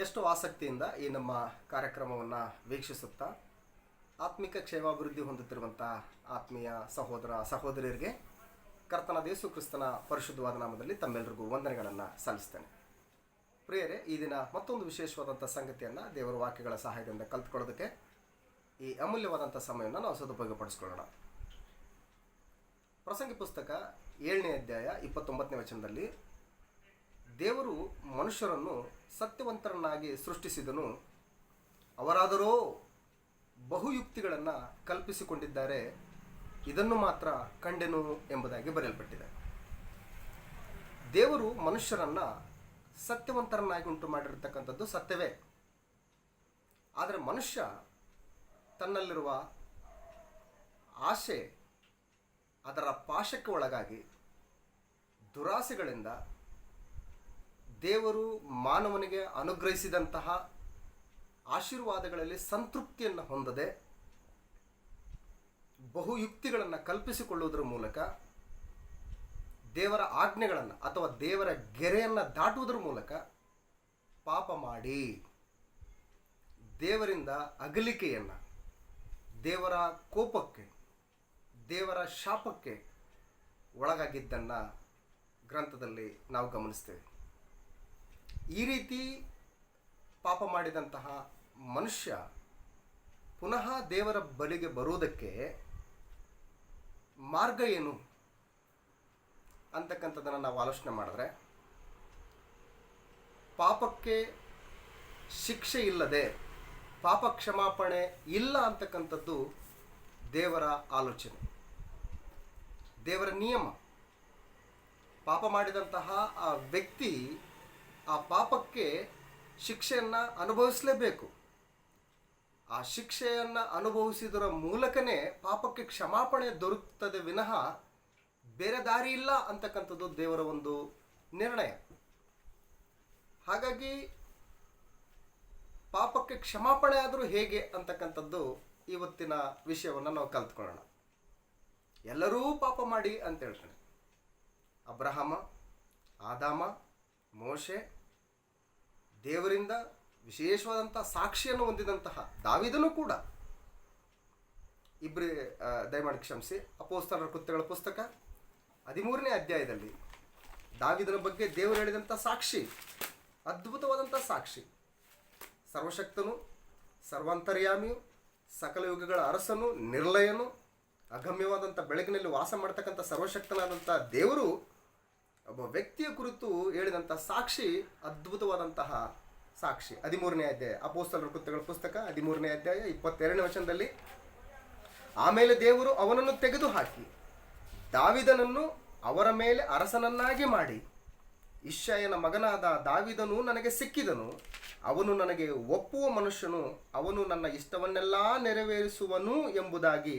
ಎಷ್ಟು ಆಸಕ್ತಿಯಿಂದ ಈ ನಮ್ಮ ಕಾರ್ಯಕ್ರಮವನ್ನು ವೀಕ್ಷಿಸುತ್ತಾ ಆತ್ಮಿಕ ಕ್ಷೇಮಾಭಿವೃದ್ಧಿ ಹೊಂದುತ್ತಿರುವಂಥ ಆತ್ಮೀಯ ಸಹೋದರ ಸಹೋದರಿಯರಿಗೆ ಕರ್ತನಾದ ಯೇಸು ಕ್ರಿಸ್ತನ ಪರಿಶುದ್ಧವಾದ ನಾಮದಲ್ಲಿ ತಮ್ಮೆಲ್ಲರಿಗೂ ವಂದನೆಗಳನ್ನು ಸಲ್ಲಿಸ್ತೇನೆ. ಪ್ರಿಯರೇ, ಈ ದಿನ ಮತ್ತೊಂದು ವಿಶೇಷವಾದಂಥ ಸಂಗತಿಯನ್ನು ದೇವರ ವಾಕ್ಯಗಳ ಸಹಾಯದಿಂದ ಕಲ್ತ್ಕೊಳ್ಳೋದಕ್ಕೆ ಈ ಅಮೂಲ್ಯವಾದಂಥ ಸಮಯವನ್ನು ನಾವು ಸದುಪಯೋಗಪಡಿಸ್ಕೊಳ್ಳೋಣ. ಪ್ರಸಂಗಿ ಪುಸ್ತಕ 7ನೇ ಅಧ್ಯಾಯ 29ನೇ ವಚನದಲ್ಲಿ ದೇವರು ಮನುಷ್ಯರನ್ನು ಸತ್ಯವಂತರನ್ನಾಗಿ ಸೃಷ್ಟಿಸಿದನು, ಅವರಾದರೋ ಬಹುಯುಕ್ತಿಗಳನ್ನು ಕಲ್ಪಿಸಿಕೊಂಡಿದ್ದಾರೆ, ಇದನ್ನು ಮಾತ್ರ ಕಂಡೆನು ಎಂಬುದಾಗಿ ಬರೆಯಲ್ಪಟ್ಟಿದೆ. ದೇವರು ಮನುಷ್ಯರನ್ನು ಸತ್ಯವಂತರನ್ನಾಗಿ ಉಂಟು ಮಾಡಿರತಕ್ಕಂಥದ್ದು ಸತ್ಯವೇ. ಆದರೆ ಮನುಷ್ಯ ತನ್ನಲ್ಲಿರುವ ಆಸೆ, ಅದರ ಪಾಶಕ್ಕೆ ಒಳಗಾಗಿ ದುರಾಸೆಗಳಿಂದ ದೇವರು ಮಾನವನಿಗೆ ಅನುಗ್ರಹಿಸಿದಂತಹ ಆಶೀರ್ವಾದಗಳಲ್ಲಿ ಸಂತೃಪ್ತಿಯನ್ನು ಹೊಂದದೆ ಬಹುಯುಕ್ತಿಗಳನ್ನು ಕಲ್ಪಿಸಿಕೊಳ್ಳುವುದರ ಮೂಲಕ ದೇವರ ಆಜ್ಞೆಗಳನ್ನು ಅಥವಾ ದೇವರ ಗೆರೆಯನ್ನು ದಾಟುವುದರ ಮೂಲಕ ಪಾಪ ಮಾಡಿ ದೇವರಿಂದ ಅಗಲಿಕೆಯನ್ನು, ದೇವರ ಕೋಪಕ್ಕೆ, ದೇವರ ಶಾಪಕ್ಕೆ ಒಳಗಾಗಿದ್ದನ್ನು ಗ್ರಂಥದಲ್ಲಿ ನಾವು ಗಮನಿಸ್ತೇವೆ. ಈ ರೀತಿ ಪಾಪ ಮಾಡಿದಂತಹ ಮನುಷ್ಯ ಪುನಃ ದೇವರ ಬಳಿಗೆ ಬರುವುದಕ್ಕೆ ಮಾರ್ಗ ಏನು ಅಂತಕ್ಕಂಥದ್ದನ್ನು ನಾವು ಆಲೋಚನೆ ಮಾಡಿದ್ರೆ, ಪಾಪಕ್ಕೆ ಶಿಕ್ಷೆ ಇಲ್ಲದೆ ಪಾಪ ಕ್ಷಮಾಪಣೆ ಇಲ್ಲ ಅಂತಕ್ಕಂಥದ್ದು ದೇವರ ಆಲೋಚನೆ, ದೇವರ ನಿಯಮ. ಪಾಪ ಮಾಡಿದಂತಹ ಆ ವ್ಯಕ್ತಿ ಆ ಪಾಪಕ್ಕೆ ಶಿಕ್ಷೆಯನ್ನು ಅನುಭವಿಸಲೇಬೇಕು. ಆ ಶಿಕ್ಷೆಯನ್ನು ಅನುಭವಿಸಿದರ ಮೂಲಕನೇ ಪಾಪಕ್ಕೆ ಕ್ಷಮಾಪಣೆ ದೊರಕುತ್ತದೆ ವಿನಃ ಬೇರೆ ದಾರಿ ಇಲ್ಲ ಅಂತಕ್ಕಂಥದ್ದು ದೇವರ ಒಂದು ನಿರ್ಣಯ. ಹಾಗಾಗಿ ಪಾಪಕ್ಕೆ ಕ್ಷಮಾಪಣೆ ಆದರೂ ಹೇಗೆ ಅಂತಕ್ಕಂಥದ್ದು ಇವತ್ತಿನ ವಿಷಯವನ್ನು ನಾವು ಕಲ್ತ್ಕೊಳ್ಳೋಣ. ಎಲ್ಲರೂ ಪಾಪ ಮಾಡಿ ಅಂತ ಹೇಳ್ತಾನೆ. ಅಬ್ರಹಾಮ, ಆದಾಮ, ಮೋಶೆ, ದೇವರಿಂದ ವಿಶೇಷವಾದಂಥ ಸಾಕ್ಷಿಯನ್ನು ಹೊಂದಿದಂತಹ ದಾವೀದನು ಕೂಡ, ದಯಮಾಡಿ ಕ್ಷಮಿಸಿ, ಅಪೊಸ್ತಲರ ಕೃತ್ಯಗಳ ಪುಸ್ತಕ 13ನೇ ಅಧ್ಯಾಯದಲ್ಲಿ ದಾವೀದನ ಬಗ್ಗೆ ದೇವರು ಹೇಳಿದಂಥ ಸಾಕ್ಷಿ ಅದ್ಭುತವಾದಂಥ ಸಾಕ್ಷಿ. ಸರ್ವಶಕ್ತನು, ಸರ್ವಾಂತರ್ಯಾಮಿಯು, ಸಕಲ ಯುಗಗಳ ಅರಸನು, ನಿರ್ಲಯನು, ಅಗಮ್ಯವಾದಂಥ ಬೆಳಕಿನಲ್ಲಿ ವಾಸ ಮಾಡ್ತಕ್ಕಂಥ ಸರ್ವಶಕ್ತನಾದಂಥ ದೇವರು ಒಬ್ಬ ವ್ಯಕ್ತಿಯ ಕುರಿತು ಹೇಳಿದಂಥ ಸಾಕ್ಷಿ ಅದ್ಭುತವಾದಂತಹ ಸಾಕ್ಷಿ. 13ನೇ ಅಧ್ಯಾಯ, ಅಪೊಸ್ತಲರ ಕೃತ್ಯಗಳ ಪುಸ್ತಕ 13ನೇ ಅಧ್ಯಾಯ 22ನೇ ವಚನದಲ್ಲಿ, ಆಮೇಲೆ ದೇವರು ಅವನನ್ನು ತೆಗೆದುಹಾಕಿ ದಾವೀದನನ್ನು ಅವರ ಮೇಲೆ ಅರಸನನ್ನಾಗಿ ಮಾಡಿ, ಇಷಯನ ಮಗನಾದ ದಾವೀದನು ನನಗೆ ಸಿಕ್ಕಿದನು, ಅವನು ನನಗೆ ಒಪ್ಪುವ ಮನುಷ್ಯನು, ಅವನು ನನ್ನ ಇಷ್ಟವನ್ನೆಲ್ಲ ನೆರವೇರಿಸುವನು ಎಂಬುದಾಗಿ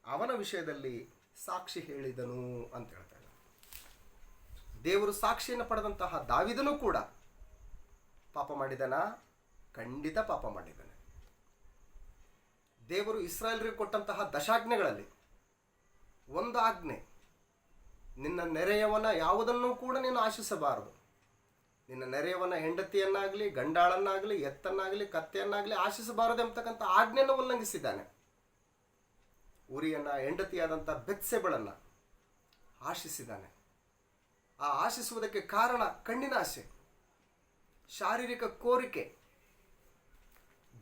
ಅವನ ವಿಷಯದಲ್ಲಿ ಸಾಕ್ಷಿ ಹೇಳಿದನು ಅಂತ ಹೇಳ್ತಾರೆ. ದೇವರು ಸಾಕ್ಷಿಯನ್ನು ಪಡೆದಂತಹ ದಾವೀದನು ಕೂಡ ಪಾಪ ಮಾಡಿದನ? ಖಂಡಿತ ಪಾಪ ಮಾಡಿದ್ದಾನೆ. ದೇವರು ಇಸ್ರಾಯೇಲರಿಗೆ ಕೊಟ್ಟಂತಹ ದಶಾಜ್ಞೆಗಳಲ್ಲಿ ಒಂದು ಆಜ್ಞೆ, ನಿನ್ನ ನೆರೆಯವನ ಯಾವುದನ್ನೂ ಕೂಡ ನೀನು ಆಶಿಸಬಾರದು. ನಿನ್ನ ನೆರೆಯವನ ಹೆಂಡತಿಯನ್ನಾಗಲಿ, ಗಂಡಾಳನ್ನಾಗಲಿ, ಎತ್ತನ್ನಾಗಲಿ, ಕತ್ತೆಯನ್ನಾಗಲಿ ಆಶಿಸಬಾರದು ಎಂಬತಕ್ಕಂಥ ಆಜ್ಞೆಯನ್ನು ಉಲ್ಲಂಘಿಸಿದ್ದಾನೆ. ಉರಿಯನ್ನ ಹೆಂಡತಿಯಾದಂಥ ಬೆತ್ಸೆಬಳನ್ನು ಆಶಿಸಿದ್ದಾನೆ. ಆ ಆಶಿಸುವುದಕ್ಕೆ ಕಾರಣ ಕಣ್ಣಿನ ಆಸೆ, ಶಾರೀರಿಕ ಕೋರಿಕೆ.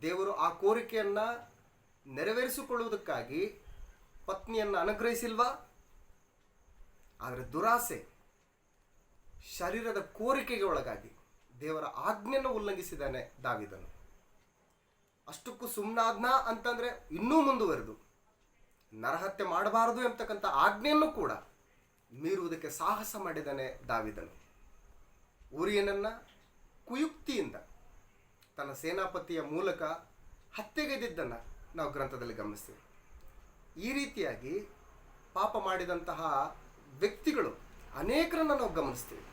ದೇವರು ಆ ಕೋರಿಕೆಯನ್ನು ನೆರವೇರಿಸಿಕೊಳ್ಳುವುದಕ್ಕಾಗಿ ಪತ್ನಿಯನ್ನು ಅನುಗ್ರಹಿಸಿಲ್ವಾ? ಆದರೆ ದುರಾಸೆ, ಶರೀರದ ಕೋರಿಕೆಗೆ ಒಳಗಾಗಿ ದೇವರ ಆಜ್ಞೆಯನ್ನು ಉಲ್ಲಂಘಿಸಿದ್ದಾನೆ ದಾವೀದನು. ಅಷ್ಟಕ್ಕೂ ಸುಮ್ಮನಾದ್ನ ಅಂತಂದರೆ ಇನ್ನೂ ಮುಂದುವರೆದು ನರಹತ್ಯೆ ಮಾಡಬಾರದು ಎಂಬತಕ್ಕಂಥ ಆಜ್ಞೆಯನ್ನು ಕೂಡ ಮೀರುವುದಕ್ಕೆ ಸಾಹಸ ಮಾಡಿದ್ದಾನೆ ದಾವೀದನು. ಉರಿಯನನ್ನು ಕುಯುಕ್ತಿಯಿಂದ ತನ್ನ ಸೇನಾಪತಿಯ ಮೂಲಕ ಹತ್ಯೆಗೈದಿದ್ದನ್ನು ನಾವು ಗ್ರಂಥದಲ್ಲಿ ಗಮನಿಸ್ತೀವಿ. ಈ ರೀತಿಯಾಗಿ ಪಾಪ ಮಾಡಿದಂತಹ ವ್ಯಕ್ತಿಗಳು ಅನೇಕರನ್ನು ನಾವು ಗಮನಿಸ್ತೀವಿ.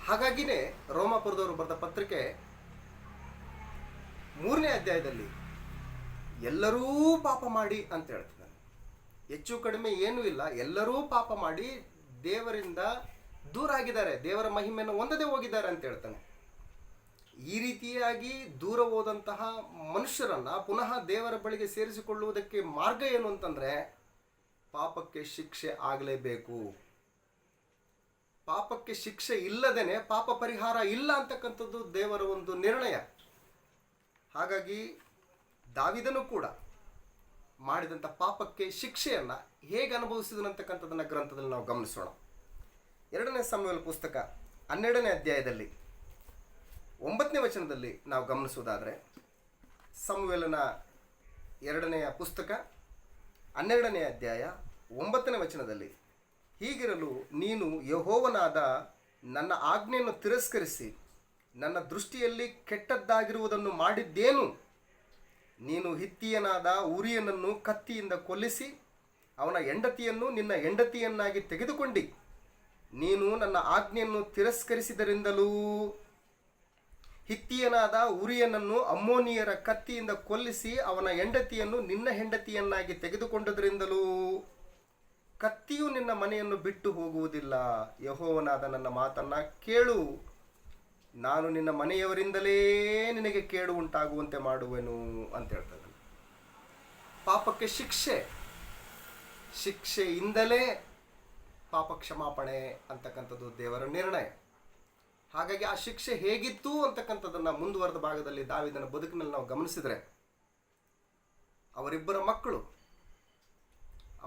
ಹಾಗಾಗಿನೇ ರೋಮಾಪುರದವರು ಬರೆದ ಪತ್ರಿಕೆ 3ನೇ ಅಧ್ಯಾಯದಲ್ಲಿ ಎಲ್ಲರೂ ಪಾಪ ಮಾಡಿ ಅಂತ ಹೇಳ್ತಿದ್ದಾನೆ. ಹೆಚ್ಚು ಕಡಿಮೆ ಏನೂ ಇಲ್ಲ, ಎಲ್ಲರೂ ಪಾಪ ಮಾಡಿ ದೇವರಿಂದ ದೂರ ಆಗಿದ್ದಾರೆ, ದೇವರ ಮಹಿಮೆಯನ್ನು ಹೊಂದದೇ ಹೋಗಿದ್ದಾರೆ ಅಂತ ಹೇಳ್ತಾನೆ. ಈ ರೀತಿಯಾಗಿ ದೂರ ಹೋದಂತಹ ಮನುಷ್ಯರನ್ನು ಪುನಃ ದೇವರ ಬಳಿಗೆ ಸೇರಿಸಿಕೊಳ್ಳುವುದಕ್ಕೆ ಮಾರ್ಗ ಏನು ಅಂತಂದರೆ ಪಾಪಕ್ಕೆ ಶಿಕ್ಷೆ ಆಗಲೇಬೇಕು. ಪಾಪಕ್ಕೆ ಶಿಕ್ಷೆ ಇಲ್ಲದೇನೆ ಪಾಪ ಪರಿಹಾರ ಇಲ್ಲ ಅಂತಕ್ಕಂಥದ್ದು ದೇವರ ಒಂದು ನಿರ್ಣಯ. ಹಾಗಾಗಿ ದಾವೀದನು ಕೂಡ ಮಾಡಿದಂಥ ಪಾಪಕ್ಕೆ ಶಿಕ್ಷೆಯನ್ನು ಹೇಗೆ ಅನುಭವಿಸಿದನಂತಕ್ಕಂಥದ್ದನ್ನು ಗ್ರಂಥದಲ್ಲಿ ನಾವು ಗಮನಿಸೋಣ. 2 ಸಮುವೇಲ ಪುಸ್ತಕ 12ನೇ ಅಧ್ಯಾಯದಲ್ಲಿ 9ನೇ ವಚನದಲ್ಲಿ ನಾವು ಗಮನಿಸುವುದಾದರೆ, ಸಮುವೇಲನ 2ನೇ ಪುಸ್ತಕ 12ನೇ ಅಧ್ಯಾಯ 9ನೇ ವಚನದಲ್ಲಿ, ಹೀಗಿರಲು ನೀನು ಯೆಹೋವನಾದ ನನ್ನ ಆಜ್ಞೆಯನ್ನು ತಿರಸ್ಕರಿಸಿ ನನ್ನ ದೃಷ್ಟಿಯಲ್ಲಿ ಕೆಟ್ಟದ್ದಾಗಿರುವುದನ್ನು ಮಾಡಿದ್ದೇನು? ನೀನು ಹಿತ್ತಿಯನಾದ ಉರಿಯನನ್ನು ಕತ್ತಿಯಿಂದ ಕೊಲ್ಲಿಸಿ ಅವನ ಹೆಂಡತಿಯನ್ನು ನಿನ್ನ ಹೆಂಡತಿಯನ್ನಾಗಿ ತೆಗೆದುಕೊಂಡಿ. ನೀನು ನನ್ನ ಆಜ್ಞೆಯನ್ನು ತಿರಸ್ಕರಿಸಿದರಿಂದಲೂ ಹಿತ್ತಿಯನಾದ ಉರಿಯನನ್ನು ಅಮ್ಮೋನಿಯರ ಕತ್ತಿಯಿಂದ ಕೊಲ್ಲಿಸಿ ಅವನ ಹೆಂಡತಿಯನ್ನು ನಿನ್ನ ಹೆಂಡತಿಯನ್ನಾಗಿ ತೆಗೆದುಕೊಂಡದರಿಂದಲೂ ಕತ್ತಿಯು ನಿನ್ನ ಮನೆಯನ್ನು ಬಿಟ್ಟು ಹೋಗುವುದಿಲ್ಲ. ಯೆಹೋವನಾದ ನನ್ನ ಮಾತನ್ನು ಕೇಳು, ನಾನು ನಿನ್ನ ಮನೆಯವರಿಂದಲೇ ನಿನಗೆ ಕೇಡು ಉಂಟಾಗುವಂತೆ ಮಾಡುವೆನು ಅಂತ ಹೇಳ್ತಾರೆ. ಪಾಪಕ್ಕೆ ಶಿಕ್ಷೆಯಿಂದಲೇ ಪಾಪ ಕ್ಷಮಾಪಣೆ ಅಂತಕ್ಕಂಥದ್ದು ದೇವರ ನಿರ್ಣಯ. ಹಾಗಾಗಿ ಆ ಶಿಕ್ಷೆ ಹೇಗಿತ್ತು ಅಂತಕ್ಕಂಥದ್ದನ್ನು ಮುಂದುವರೆದ ಭಾಗದಲ್ಲಿ ದಾವೀದನ ಬದುಕಿನಲ್ಲಿ ನಾವು ಗಮನಿಸಿದರೆ, ಅವರಿಬ್ಬರ ಮಕ್ಕಳು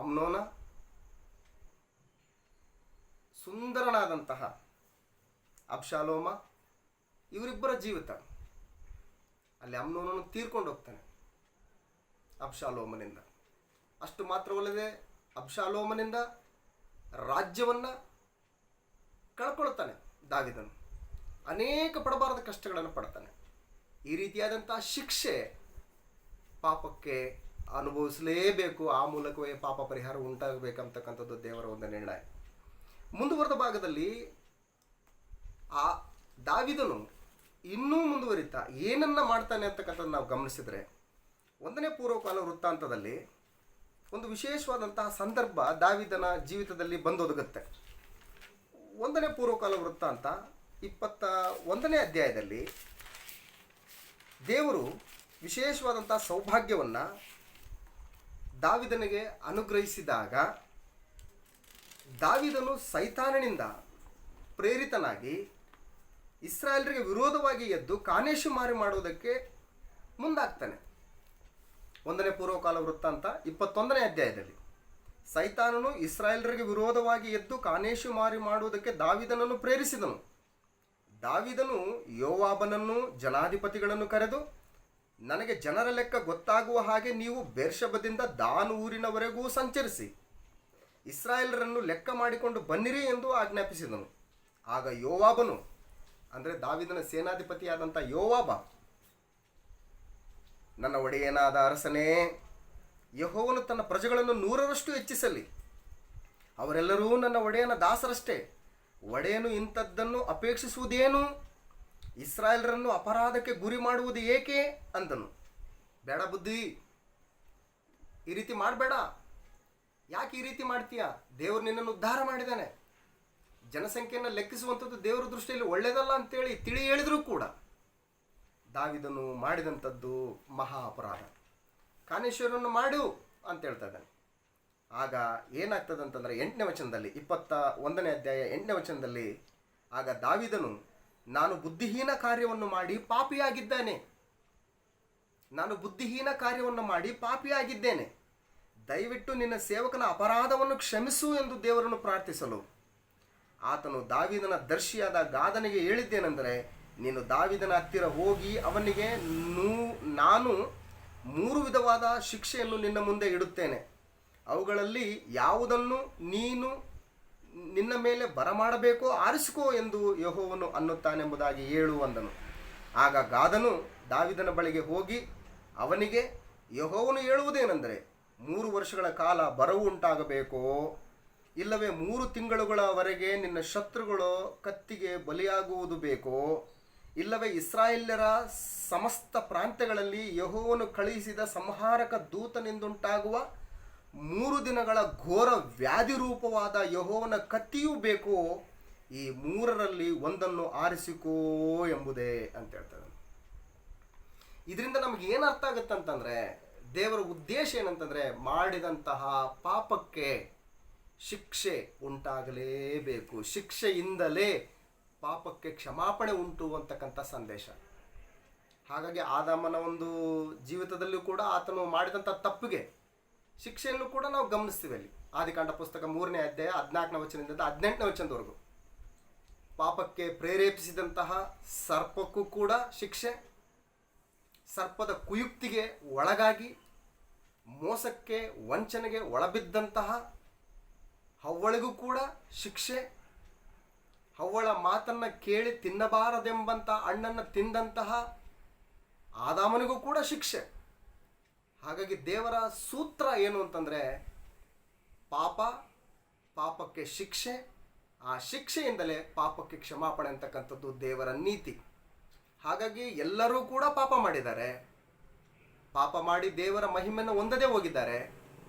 ಅಮ್ನೋನ, ಸುಂದರನಾದಂತಹ ಅಬ್ಷಾಲೋಮ, ಇವರಿಬ್ಬರ ಜೀವಿತ ಅಲ್ಲಿ ಅಮ್ನೋನನು ತೀರ್ಕೊಂಡು ಹೋಗ್ತಾನೆ ಅಬ್ಷಾಲೋಮನಿಂದ. ಅಷ್ಟು ಮಾತ್ರವಲ್ಲದೆ ಅಬ್ಷಾಲೋಮನಿಂದ ರಾಜ್ಯವನ್ನು ಕಳ್ಕೊಳ್ತಾನೆ ದಾವೀದನು. ಅನೇಕ ಪಡಬಾರದ ಕಷ್ಟಗಳನ್ನು ಪಡ್ತಾನೆ. ಈ ರೀತಿಯಾದಂತಹ ಶಿಕ್ಷೆ ಪಾಪಕ್ಕೆ ಅನುಭವಿಸಲೇಬೇಕು. ಆ ಮೂಲಕವೇ ಪಾಪ ಪರಿಹಾರ ಉಂಟಾಗಬೇಕಂತಕ್ಕಂಥದ್ದು ದೇವರ ಒಂದು ನಿರ್ಣಯ. ಮುಂದುವರೆದ ಭಾಗದಲ್ಲಿ ಆ ದಾವೀದನು ಇನ್ನೂ ಮುಂದುವರಿತಾ ಏನನ್ನ ಮಾಡ್ತಾನೆ ಅಂತಕ್ಕಂಥದ್ದು ನಾವು ಗಮನಿಸಿದರೆ, 1ನೇ ಪೂರ್ವಕಾಲ ವೃತ್ತಾಂತದಲ್ಲಿ ಒಂದು ವಿಶೇಷವಾದಂತಹ ಸಂದರ್ಭ ದಾವೀದನ ಜೀವಿತದಲ್ಲಿ ಬಂದೊದಗುತ್ತೆ. 1ನೇ ಪೂರ್ವಕಾಲ ವೃತ್ತಾಂತ 21ನೇ ಅಧ್ಯಾಯದಲ್ಲಿ ದೇವರು ವಿಶೇಷವಾದಂತಹ ಸೌಭಾಗ್ಯವನ್ನು ದಾವೀದನಿಗೆ ಅನುಗ್ರಹಿಸಿದಾಗ, ದಾವೀದನು ಸೈತಾನನಿಂದ ಪ್ರೇರಿತನಾಗಿ ಇಸ್ರಾಯೇಲರಿಗೆ ವಿರೋಧವಾಗಿ ಎದ್ದು ಕಾನೇಶು ಮಾರಿ ಮಾಡುವುದಕ್ಕೆ ಮುಂದಾಗ್ತಾನೆ. 1ನೇ ಪೂರ್ವಕಾಲ ವೃತ್ತಾಂತ 21ನೇ ಅಧ್ಯಾಯದಲ್ಲಿ ಸೈತಾನನು ಇಸ್ರಾಯೇಲರಿಗೆ ವಿರೋಧವಾಗಿ ಎದ್ದು ಕಾನೇಶು ಮಾರಿ ಮಾಡುವುದಕ್ಕೆ ದಾವೀದನನ್ನು ಪ್ರೇರಿಸಿದನು. ದಾವೀದನು ಯೋವಾಬನನ್ನು ಜನಾಧಿಪತಿಗಳನ್ನು ಕರೆದು, ನನಗೆ ಜನರ ಲೆಕ್ಕ ಗೊತ್ತಾಗುವ ಹಾಗೆ ನೀವು ಬೇರ್ಷೆಬದಿಂದ ದಾನ್ ಊರಿನವರೆಗೂ ಸಂಚರಿಸಿ ಇಸ್ರಾಯೇಲರನ್ನು ಲೆಕ್ಕ ಮಾಡಿಕೊಂಡು ಬನ್ನಿರಿ ಎಂದು ಆಜ್ಞಾಪಿಸಿದನು. ಆಗ ಯೋವಾಬನು, ಅಂದರೆ ದಾವೀದನ ಸೇನಾಧಿಪತಿಯಾದಂಥ ಯೋವಾಬ, ನನ್ನ ಒಡೆಯನಾದ ಅರಸನೇ, ಯೆಹೋವನು ತನ್ನ ಪ್ರಜೆಗಳನ್ನು 100ರಷ್ಟು ಹೆಚ್ಚಿಸಲಿ. ಅವರೆಲ್ಲರೂ ನನ್ನ ಒಡೆಯನ ದಾಸರಷ್ಟೇ. ಒಡೆಯನು ಇಂಥದ್ದನ್ನು ಅಪೇಕ್ಷಿಸುವುದೇನು? ಇಸ್ರಾಯೇಲರನ್ನು ಅಪರಾಧಕ್ಕೆ ಗುರಿ ಮಾಡುವುದು ಏಕೆ ಅಂದನು. ಬೇಡ ಬುದ್ಧಿ, ಈ ರೀತಿ ಮಾಡಬೇಡ. ಯಾಕೆ ಈ ರೀತಿ ಮಾಡ್ತೀಯ? ದೇವರು ನಿನ್ನನ್ನು ಉದ್ಧಾರ ಮಾಡಿದ್ದಾನೆ. ಜನಸಂಖ್ಯೆಯನ್ನು ಲೆಕ್ಕಿಸುವಂಥದ್ದು ದೇವರ ದೃಷ್ಟಿಯಲ್ಲಿ ಒಳ್ಳೆಯದಲ್ಲ ಅಂತೇಳಿ ತಿಳಿ ಹೇಳಿದರೂ ಕೂಡ ದಾವೀದನು ಮಾಡಿದಂಥದ್ದು ಮಹಾ ಅಪರಾಧ. ಕಾನೇಶ್ವರನ್ನು ಮಾಡು ಅಂತ ಹೇಳ್ತಾ ಇದ್ದಾನೆ. ಆಗ ಏನಾಗ್ತದೆ ಅಂತಂದರೆ 8ನೇ ವಚನದಲ್ಲಿ 21ನೇ ಅಧ್ಯಾಯ 8ನೇ ವಚನದಲ್ಲಿ, ಆಗ ದಾವೀದನು, ನಾನು ಬುದ್ಧಿಹೀನ ಕಾರ್ಯವನ್ನು ಮಾಡಿ ಪಾಪಿಯಾಗಿದ್ದೇನೆ. ದಯವಿಟ್ಟು ನಿನ್ನ ಸೇವಕನ ಅಪರಾಧವನ್ನು ಕ್ಷಮಿಸು ಎಂದು ದೇವರನ್ನು ಪ್ರಾರ್ಥಿಸಲು ಆತನು ದಾವೀದನ ದರ್ಶಿಯಾದ ಗಾದನಿಗೆ ಹೇಳಿದ್ದೇನೆಂದರೆ, ನೀನು ದಾವೀದನ ಹತ್ತಿರ ಹೋಗಿ ಅವನಿಗೆ, ನಾನು 3 ವಿಧವಾದ ಶಿಕ್ಷೆಯನ್ನು ನಿನ್ನ ಮುಂದೆ ಇಡುತ್ತೇನೆ. ಅವುಗಳಲ್ಲಿ ಯಾವುದನ್ನು ನೀನು ನಿನ್ನ ಮೇಲೆ ಬರಮಾಡಬೇಕೋ ಆರಿಸಿಕೋ ಎಂದು ಯೆಹೋವನು ಅನ್ನುತ್ತಾನೆಂಬುದಾಗಿ ಹೇಳು ಅಂದನು. ಆಗ ಗಾದನು ದಾವೀದನ ಬಳಿಗೆ ಹೋಗಿ ಅವನಿಗೆ, ಯೆಹೋವನು ಹೇಳುವುದೇನೆಂದರೆ, 3 ವರ್ಷಗಳ ಕಾಲ ಬರವು ಉಂಟಾಗಬೇಕೋ, ಇಲ್ಲವೇ 3 ತಿಂಗಳುಗಳವರೆಗೆ ನಿನ್ನ ಶತ್ರುಗಳು ಕತ್ತಿಗೆ ಬಲಿಯಾಗುವುದು ಬೇಕೋ, ಇಲ್ಲವೇ ಇಸ್ರಾಯೇಲ್ಯರ ಸಮಸ್ತ ಪ್ರಾಂತ್ಯಗಳಲ್ಲಿ ಯೆಹೋವನು ಕಳುಹಿಸಿದ ಸಂಹಾರಕ ದೂತನಿಂದುಂಟಾಗುವ 3 ದಿನಗಳ ಘೋರ ವ್ಯಾಧಿ ರೂಪವಾದ ಯೆಹೋವನ ಕತ್ತಿಯೂ ಬೇಕೋ ಈ ಮೂರರಲ್ಲಿ ಒಂದನ್ನು ಆರಿಸಿಕೋ ಎಂಬುದೇ ಅಂತ ಹೇಳ್ತಾರೆ. ಇದರಿಂದ ನಮ್ಗೆ ಏನು ಅರ್ಥ ಆಗುತ್ತೆ ಅಂತಂದರೆ, ದೇವರ ಉದ್ದೇಶ ಏನಂತಂದರೆ, ಮಾಡಿದಂತಹ ಪಾಪಕ್ಕೆ ಶಿಕ್ಷೆ ಉಂಟಾಗಲೇಬೇಕು, ಶಿಕ್ಷೆಯಿಂದಲೇ ಪಾಪಕ್ಕೆ ಕ್ಷಮಾಪಣೆ ಉಂಟು ಅಂತಕ್ಕಂಥ ಸಂದೇಶ. ಹಾಗಾಗಿ ಆದಾಮನ ಒಂದು ಜೀವಿತದಲ್ಲೂ ಕೂಡ ಆತನು ಮಾಡಿದಂಥ ತಪ್ಪಿಗೆ ಶಿಕ್ಷೆಯನ್ನು ಕೂಡ ನಾವು ಗಮನಿಸ್ತೀವಿ. ಅಲ್ಲಿ ಆದಿಕಾಂಡ ಪುಸ್ತಕ 3ನೇ ಅಧ್ಯಾಯ 14ನೇ ವಚನದಿಂದ 18ನೇ ವಚನದವರೆಗೂ ಪಾಪಕ್ಕೆ ಪ್ರೇರೇಪಿಸಿದಂತಹ ಸರ್ಪಕ್ಕೂ ಕೂಡ ಶಿಕ್ಷೆ, ಸರ್ಪದ ಕುಯುಕ್ತಿಗೆ ಒಳಗಾಗಿ ಮೋಸಕ್ಕೆ ವಂಚನೆಗೆ ಒಳಬಿದ್ದಂತಹ ಹವ್ವಳಿಗೂ ಕೂಡ ಶಿಕ್ಷೆ, ಹವ್ವಳ ಮಾತನ್ನು ಕೇಳಿ ತಿನ್ನಬಾರದೆಂಬಂಥ ಹಣ್ಣನ್ನು ತಿಂದಂತಹ ಆದಾಮನಿಗೂ ಕೂಡ ಶಿಕ್ಷೆ. ಹಾಗಾಗಿ ದೇವರ ಸೂತ್ರ ಏನು ಅಂತಂದರೆ, ಪಾಪಕ್ಕೆ ಶಿಕ್ಷೆ, ಆ ಶಿಕ್ಷೆಯಿಂದಲೇ ಪಾಪಕ್ಕೆ ಕ್ಷಮಾಪಣೆ ಅಂತಕ್ಕಂಥದ್ದು ದೇವರ ನೀತಿ. ಹಾಗಾಗಿ ಎಲ್ಲರೂ ಕೂಡ ಪಾಪ ಮಾಡಿದ್ದಾರೆ, ಪಾಪ ಮಾಡಿ ದೇವರ ಮಹಿಮೆಯನ್ನು ಹೊಂದದೇ ಹೋಗಿದ್ದಾರೆ.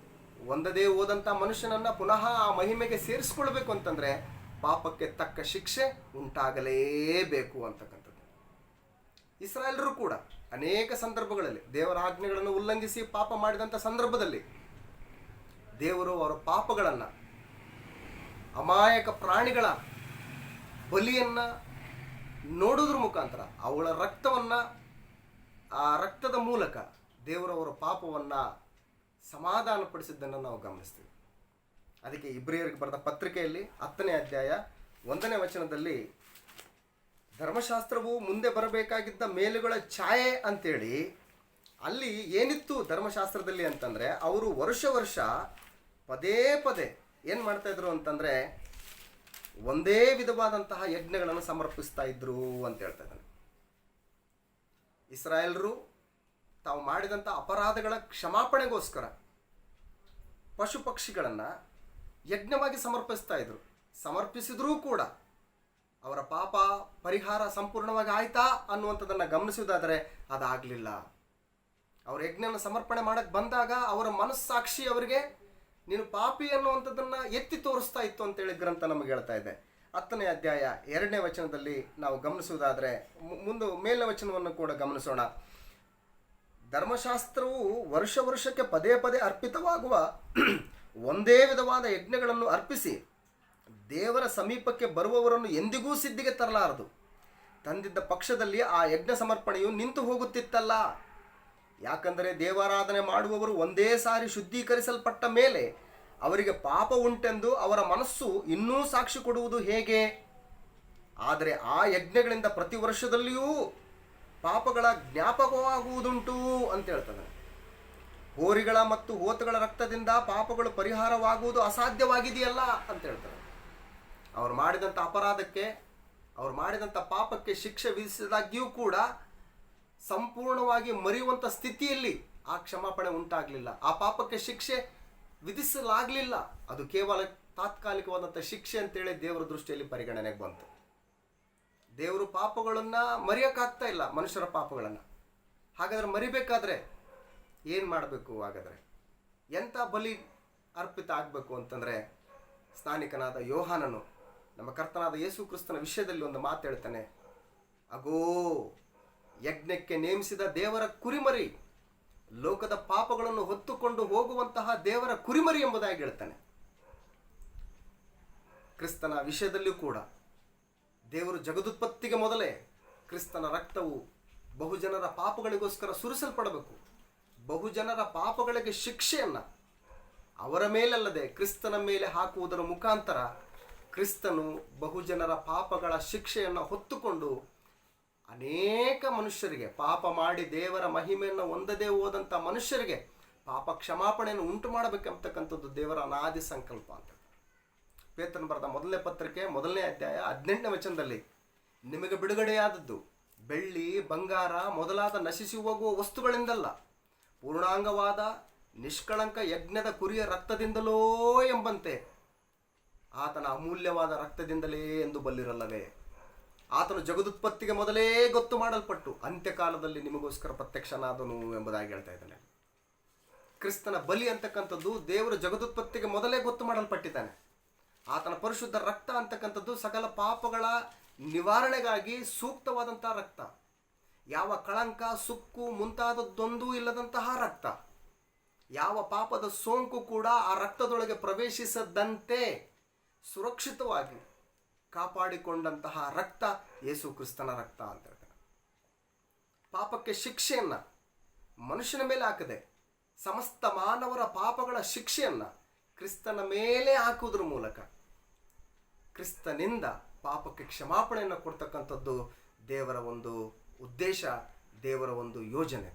ಹೊಂದದೇ ಹೋದಂಥ ಮನುಷ್ಯನನ್ನು ಪುನಃ ಆ ಮಹಿಮೆಗೆ ಸೇರಿಸ್ಕೊಳ್ಬೇಕು ಅಂತಂದರೆ ಪಾಪಕ್ಕೆ ತಕ್ಕ ಶಿಕ್ಷೆ ಉಂಟಾಗಲೇಬೇಕು ಅಂತಕ್ಕಂಥದ್ದು. ಇಸ್ರಾಯೇಲರು ಕೂಡ ಅನೇಕ ಸಂದರ್ಭಗಳಲ್ಲಿ ದೇವರ ಆಜ್ಞೆಗಳನ್ನು ಉಲ್ಲಂಘಿಸಿ ಪಾಪ ಮಾಡಿದಂಥ ಸಂದರ್ಭದಲ್ಲಿ ದೇವರು ಅವರ ಪಾಪಗಳನ್ನು ಅಮಾಯಕ ಪ್ರಾಣಿಗಳ ಬಲಿಯನ್ನು ನೋಡೋದ್ರ ಮುಖಾಂತರ ಅವಳ ರಕ್ತವನ್ನು, ಆ ರಕ್ತದ ಮೂಲಕ ದೇವರವರ ಪಾಪವನ್ನು ಸಮಾಧಾನಪಡಿಸಿದ್ದನ್ನು ನಾವು ಗಮನಿಸ್ತೀವಿ. ಅದಕ್ಕೆ ಇಬ್ರಿಯರಿಗೆ ಬರೆದ ಪತ್ರಿಕೆಯಲ್ಲಿ 10ನೇ ಅಧ್ಯಾಯ 1ನೇ ವಚನದಲ್ಲಿ ಧರ್ಮಶಾಸ್ತ್ರವು ಮುಂದೆ ಬರಬೇಕಾಗಿದ್ದ ಮೇಲುಗಳ ಛಾಯೆ ಅಂತೇಳಿ, ಅಲ್ಲಿ ಏನಿತ್ತು ಧರ್ಮಶಾಸ್ತ್ರದಲ್ಲಿ ಅಂತಂದರೆ, ಅವರು ವರ್ಷ ಪದೇ ಏನು ಮಾಡ್ತಾಯಿದ್ರು ಅಂತಂದರೆ ಒಂದೇ ವಿಧವಾದಂತಹ ಯಜ್ಞಗಳನ್ನು ಸಮರ್ಪಿಸ್ತಾ ಇದ್ರು ಅಂತ ಹೇಳ್ತಾ ಇದ್ದಾನೆ. ಇಸ್ರಾಯೇಲರು ತಾವು ಮಾಡಿದಂಥ ಅಪರಾಧಗಳ ಕ್ಷಮಾಪಣೆಗೋಸ್ಕರ ಪಶು ಪಕ್ಷಿಗಳನ್ನು ಯಜ್ಞವಾಗಿ ಸಮರ್ಪಿಸ್ತಾ ಇದ್ರು. ಸಮರ್ಪಿಸಿದ್ರೂ ಕೂಡ ಅವರ ಪಾಪ ಪರಿಹಾರ ಸಂಪೂರ್ಣವಾಗಿ ಆಯ್ತಾ ಅನ್ನುವಂಥದ್ದನ್ನು ಗಮನಿಸುವುದಾದರೆ ಅದಾಗಲಿಲ್ಲ. ಅವ್ರ ಯಜ್ಞನ ಸಮರ್ಪಣೆ ಮಾಡಕ್ಕೆ ಬಂದಾಗ ಅವರ ಮನಸ್ಸಾಕ್ಷಿ ಅವರಿಗೆ ನೀನು ಪಾಪಿ ಅನ್ನುವಂಥದ್ದನ್ನು ಎತ್ತಿ ತೋರಿಸ್ತಾ ಇತ್ತು ಅಂತೇಳಿ ಗ್ರಂಥ ನಮಗೆ ಹೇಳ್ತಾ ಇದೆ. 10ನೇ ಅಧ್ಯಾಯ 2ನೇ ವಚನದಲ್ಲಿ ನಾವು ಗಮನಿಸುವುದಾದರೆ, ಮೇಲಿನ ವಚನವನ್ನು ಕೂಡ ಗಮನಿಸೋಣ. ಧರ್ಮಶಾಸ್ತ್ರವು ವರ್ಷಕ್ಕೆ ಪದೇ ಅರ್ಪಿತವಾಗುವ ಒಂದೇ ವಿಧವಾದ ಯಜ್ಞಗಳನ್ನು ಅರ್ಪಿಸಿ ದೇವರ ಸಮೀಪಕ್ಕೆ ಬರುವವರನ್ನು ಎಂದಿಗೂ ಸಿದ್ಧಿಗೆ ತರಲಾರದು. ತಂದಿದ್ದ ಪಕ್ಷದಲ್ಲಿ ಆ ಯಜ್ಞ ಸಮರ್ಪಣೆಯು ನಿಂತು ಹೋಗುತ್ತಿತ್ತಲ್ಲ. ಯಾಕಂದರೆ ದೇವಾರಾಧನೆ ಮಾಡುವವರು ಒಂದೇ ಸಾರಿ ಶುದ್ಧೀಕರಿಸಲ್ಪಟ್ಟ ಮೇಲೆ ಅವರಿಗೆ ಪಾಪ ಉಂಟೆಂದು ಅವರ ಮನಸ್ಸು ಇನ್ನೂ ಸಾಕ್ಷಿ ಕೊಡುವುದು ಹೇಗೆ? ಆದರೆ ಆ ಯಜ್ಞಗಳಿಂದ ಪ್ರತಿ ವರ್ಷದಲ್ಲಿಯೂ ಪಾಪಗಳ ಜ್ಞಾಪಕವಾಗುವುದುಂಟು ಅಂತ ಹೇಳ್ತದೆ. ಹೋರಿಗಳ ಮತ್ತು ಹೋತಗಳ ರಕ್ತದಿಂದ ಪಾಪಗಳು ಪರಿಹಾರವಾಗುವುದು ಅಸಾಧ್ಯವಾಗಿದೆಯಲ್ಲ ಅಂತ ಹೇಳ್ತಾರೆ. ಅವ್ರು ಮಾಡಿದಂಥ ಅಪರಾಧಕ್ಕೆ, ಅವ್ರು ಮಾಡಿದಂಥ ಪಾಪಕ್ಕೆ ಶಿಕ್ಷೆ ವಿಧಿಸಿದಾಗ್ಯೂ ಕೂಡ ಸಂಪೂರ್ಣವಾಗಿ ಮರೆಯುವಂಥ ಸ್ಥಿತಿಯಲ್ಲಿ ಆ ಕ್ಷಮಾಪಣೆ ಉಂಟಾಗಲಿಲ್ಲ. ಆ ಪಾಪಕ್ಕೆ ಶಿಕ್ಷೆ ವಿಧಿಸಲಾಗಲಿಲ್ಲ. ಅದು ಕೇವಲ ತಾತ್ಕಾಲಿಕವಾದಂಥ ಶಿಕ್ಷೆ ಅಂತೇಳಿ ದೇವರ ದೃಷ್ಟಿಯಲ್ಲಿ ಪರಿಗಣನೆಗೆ ಬಂತು. ದೇವರು ಪಾಪಗಳನ್ನು ಮರೆಯೋಕ್ಕಾಗ್ತಾ ಇಲ್ಲ, ಮನುಷ್ಯರ ಪಾಪಗಳನ್ನು. ಹಾಗಾದರೆ ಮರಿಬೇಕಾದ್ರೆ ಏನು ಮಾಡಬೇಕು? ಹಾಗಾದರೆ ಎಂಥ ಬಲಿ ಅರ್ಪಿತ ಆಗಬೇಕು ಅಂತಂದರೆ, ಸ್ನಾನಿಕನಾದ ಯೋಹಾನನು ನಮ್ಮ ಕರ್ತನಾದ ಯೇಸು ಕ್ರಿಸ್ತನ ವಿಷಯದಲ್ಲಿ ಒಂದು ಮಾತು ಹೇಳ್ತಾನೆ. ಅಗೋ, ಯಜ್ಞಕ್ಕೆ ನೇಮಿಸಿದ ದೇವರ ಕುರಿಮರಿ, ಲೋಕದ ಪಾಪಗಳನ್ನು ಹೊತ್ತುಕೊಂಡು ಹೋಗುವಂತಹ ದೇವರ ಕುರಿಮರಿ ಎಂಬುದಾಗಿ ಹೇಳ್ತಾನೆ. ಕ್ರಿಸ್ತನ ವಿಷಯದಲ್ಲಿಯೂ ಕೂಡ ದೇವರು ಜಗದುತ್ಪತ್ತಿಗೆ ಮೊದಲೇ ಕ್ರಿಸ್ತನ ರಕ್ತವು ಬಹುಜನರ ಪಾಪಗಳಿಗೋಸ್ಕರ ಸುರಿಸಲ್ಪಡಬೇಕು. ಬಹುಜನರ ಪಾಪಗಳಿಗೆ ಶಿಕ್ಷೆಯನ್ನು ಅವರ ಮೇಲಲ್ಲದೆ ಕ್ರಿಸ್ತನ ಮೇಲೆ ಹಾಕುವುದರ ಮುಖಾಂತರ ಕ್ರಿಸ್ತನು ಬಹುಜನರ ಪಾಪಗಳ ಶಿಕ್ಷೆಯನ್ನು ಹೊತ್ತುಕೊಂಡು ಅನೇಕ ಮನುಷ್ಯರಿಗೆ, ಪಾಪ ಮಾಡಿ ದೇವರ ಮಹಿಮೆಯನ್ನು ಹೊಂದದೇ ಹೋದಂಥ ಮನುಷ್ಯರಿಗೆ ಪಾಪ ಕ್ಷಮಾಪಣೆಯನ್ನು ಉಂಟು ಮಾಡಬೇಕಂತಕ್ಕಂಥದ್ದು ದೇವರ ಅನಾದಿ ಸಂಕಲ್ಪ ಅಂತ. ಪೇತ್ರನ ಬರೆದ ಮೊದಲನೇ ಪತ್ರಿಕೆ 1ನೇ ಅಧ್ಯಾಯ 18ನೇ ವಚನದಲ್ಲಿ, ನಿಮಗೆ ಬಿಡುಗಡೆಯಾದದ್ದು ಬೆಳ್ಳಿ ಬಂಗಾರ ಮೊದಲಾದ ನಶಿಸಿ ಹೋಗುವ ವಸ್ತುಗಳಿಂದಲ್ಲ, ಪೂರ್ಣಾಂಗವಾದ ನಿಷ್ಕಳಂಕ ಯಜ್ಞದ ಕುರಿಯ ರಕ್ತದಿಂದಲೋ ಎಂಬಂತೆ ಆತನ ಅಮೂಲ್ಯವಾದ ರಕ್ತದಿಂದಲೇ ಎಂದು ಬಲ್ಲಿರಲ್ಲವೇ. ಆತನು ಜಗದುತ್ಪತ್ತಿಗೆ ಮೊದಲೇ ಗೊತ್ತು ಮಾಡಲ್ಪಟ್ಟು ಅಂತ್ಯಕಾಲದಲ್ಲಿ ನಿಮಗೋಸ್ಕರ ಪ್ರತ್ಯಕ್ಷನಾದನು ಎಂಬುದಾಗಿ ಹೇಳ್ತಾ ಇದ್ದಾನೆ. ಕ್ರಿಸ್ತನ ಬಲಿ ಅಂತಕ್ಕಂಥದ್ದು ದೇವರು ಜಗದುತ್ಪತ್ತಿಗೆ ಮೊದಲೇ ಗೊತ್ತು ಮಾಡಲ್ಪಟ್ಟಿದ್ದಾನೆ. ಆತನ ಪರಿಶುದ್ಧ ರಕ್ತ ಅಂತಕ್ಕಂಥದ್ದು ಸಕಲ ಪಾಪಗಳ ನಿವಾರಣೆಗಾಗಿ ಸೂಕ್ತವಾದಂಥ ರಕ್ತ. ಯಾವ ಕಳಂಕ, ಸುಕ್ಕು ಮುಂತಾದದ್ದೊಂದೂ ಇಲ್ಲದಂತಹ ರಕ್ತ. ಯಾವ ಪಾಪದ ಸೋಂಕು ಕೂಡ ಆ ರಕ್ತದೊಳಗೆ ಪ್ರವೇಶಿಸದಂತೆ ಸುರಕ್ಷಿತವಾಗಿ ಕಾಪಾಡಿಕೊಂಡಂತಹ ರಕ್ತ ಯೇಸು ಕ್ರಿಸ್ತನ ರಕ್ತ ಅಂತ ಹೇಳ್ತಾರೆ. ಪಾಪಕ್ಕೆ ಶಿಕ್ಷೆಯನ್ನು ಮನುಷ್ಯನ ಮೇಲೆ ಹಾಕದೆ ಸಮಸ್ತ ಮಾನವರ ಪಾಪಗಳ ಶಿಕ್ಷೆಯನ್ನು ಕ್ರಿಸ್ತನ ಮೇಲೆ ಹಾಕುವುದರ ಮೂಲಕ ಕ್ರಿಸ್ತನಿಂದ ಪಾಪಕ್ಕೆ ಕ್ಷಮಾಪಣೆಯನ್ನು ಕೊಡ್ತಕ್ಕಂಥದ್ದು ದೇವರ ಒಂದು ಉದ್ದೇಶ, ದೇವರ ಒಂದು ಯೋಜನೆ.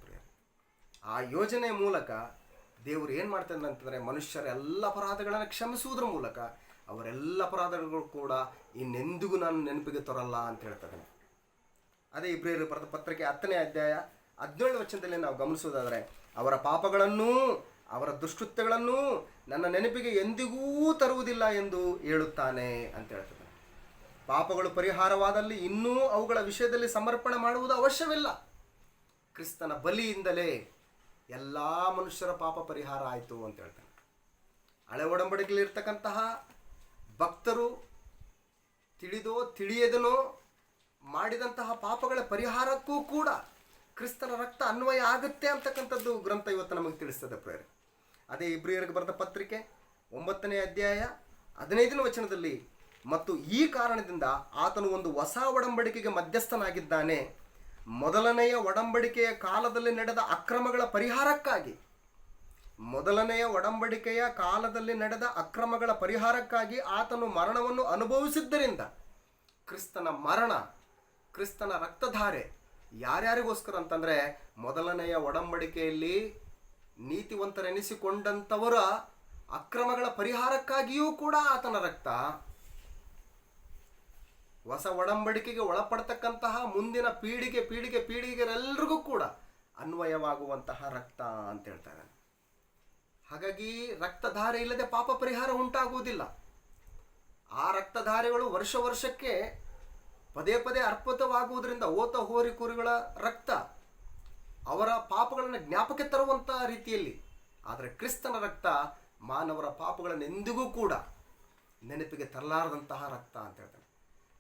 ಆ ಯೋಜನೆಯ ಮೂಲಕ ದೇವರು ಏನು ಮಾಡ್ತಾನೆ ಅಂತಂದರೆ ಮನುಷ್ಯರ ಎಲ್ಲ ಅಪರಾಧಗಳನ್ನು ಕ್ಷಮಿಸುವುದರ ಮೂಲಕ ಅವರೆಲ್ಲ ಅಪರಾಧಗಳು ಕೂಡ ಇನ್ನೆಂದಿಗೂ ನಾನು ನೆನಪಿಗೆ ತರಲ್ಲ ಅಂತ ಹೇಳ್ತಾರೆ. ಅದೇ ಇಬ್ರಿಯರು ಬರೆದ ಪತ್ರಿಕೆ 10ನೇ ಅಧ್ಯಾಯ 17ನೇ ವಚನದಲ್ಲಿ ನಾವು ಗಮನಿಸುವುದಾದರೆ, ಅವರ ಪಾಪಗಳನ್ನೂ ಅವರ ದುಷ್ಕೃತ್ಯಗಳನ್ನೂ ನನ್ನ ನೆನಪಿಗೆ ಎಂದಿಗೂ ತರುವುದಿಲ್ಲ ಎಂದು ಹೇಳುತ್ತಾನೆ ಅಂತ ಹೇಳ್ತದೆ. ಪಾಪಗಳು ಪರಿಹಾರವಾದಲ್ಲಿ ಇನ್ನೂ ಅವುಗಳ ವಿಷಯದಲ್ಲಿ ಸಮರ್ಪಣೆ ಮಾಡುವುದು ಅವಶ್ಯವಿಲ್ಲ. ಕ್ರಿಸ್ತನ ಬಲಿಯಿಂದಲೇ ಎಲ್ಲ ಮನುಷ್ಯರ ಪಾಪ ಪರಿಹಾರ ಆಯಿತು ಅಂತ ಹೇಳ್ತಾನೆ. ಹಳೆ ಒಡಂಬಡಿಕೆಯಲ್ಲಿರ್ತಕ್ಕಂತಹ ಭಕ್ತರು ತಿಳಿದೋ ತಿಳಿಯದನೋ ಮಾಡಿದಂತಹ ಪಾಪಗಳ ಪರಿಹಾರಕ್ಕೂ ಕೂಡ ಕ್ರಿಸ್ತನ ರಕ್ತ ಅನ್ವಯ ಆಗುತ್ತೆ ಅಂತಕ್ಕಂಥದ್ದು ಗ್ರಂಥ ಇವತ್ತು ನಮಗೆ ತಿಳಿಸ್ತದೆ ಪ್ರೇರೆ. ಅದೇ ಇಬ್ರಿಯರಿಗೆ ಬರೆದ ಪತ್ರಿಕೆ 9ನೇ ಅಧ್ಯಾಯ 15ನೇ ವಚನದಲ್ಲಿ, ಮತ್ತು ಈ ಕಾರಣದಿಂದ ಆತನು ಒಂದು ಹೊಸ ಒಡಂಬಡಿಕೆಗೆ ಮಧ್ಯಸ್ಥನಾಗಿದ್ದಾನೆ, ಮೊದಲನೆಯ ಒಡಂಬಡಿಕೆಯ ಕಾಲದಲ್ಲಿ ನಡೆದ ಅಕ್ರಮಗಳ ಪರಿಹಾರಕ್ಕಾಗಿ. ಮೊದಲನೆಯ ಒಡಂಬಡಿಕೆಯ ಕಾಲದಲ್ಲಿ ನಡೆದ ಅಕ್ರಮಗಳ ಪರಿಹಾರಕ್ಕಾಗಿ ಆತನು ಮರಣವನ್ನು ಅನುಭವಿಸಿದ್ದರಿಂದ ಕ್ರಿಸ್ತನ ಮರಣ, ಕ್ರಿಸ್ತನ ರಕ್ತಧಾರೆ ಯಾರ್ಯಾರಿಗೋಸ್ಕರ ಅಂತಂದರೆ, ಮೊದಲನೆಯ ಒಡಂಬಡಿಕೆಯಲ್ಲಿ ನೀತಿವಂತರೆನಿಸಿಕೊಂಡಂಥವರ ಅಕ್ರಮಗಳ ಪರಿಹಾರಕ್ಕಾಗಿಯೂ ಕೂಡ ಆತನ ರಕ್ತ, ಹೊಸ ಒಡಂಬಡಿಕೆಗೆ ಒಳಪಡ್ತಕ್ಕಂತಹ ಮುಂದಿನ ಪೀಳಿಗೆರೆಲ್ಲರಿಗೂ ಕೂಡ ಅನ್ವಯವಾಗುವಂತಹ ರಕ್ತ ಅಂತ ಹೇಳ್ತಾ ಇದ್ದಾನೆ. ಹಾಗಾಗಿ ರಕ್ತಧಾರೆ ಇಲ್ಲದೆ ಪಾಪ ಪರಿಹಾರ ಉಂಟಾಗುವುದಿಲ್ಲ. ಆ ರಕ್ತಧಾರೆಗಳು ವರ್ಷಕ್ಕೆ ಪದೇ ಅರ್ಪಿತವಾಗುವುದರಿಂದ ಓತ ಹೋರಿ ಕುರಿಗಳ ರಕ್ತ ಅವರ ಪಾಪಗಳನ್ನು ಜ್ಞಾಪಕ ತರುವಂಥ ರೀತಿಯಲ್ಲಿ. ಆದರೆ ಕ್ರಿಸ್ತನ ರಕ್ತ ಮಾನವರ ಪಾಪಗಳನ್ನು ಎಂದಿಗೂ ಕೂಡ ನೆನಪಿಗೆ ತರಲಾರದಂತಹ ರಕ್ತ ಅಂತ ಹೇಳ್ತಾನೆ.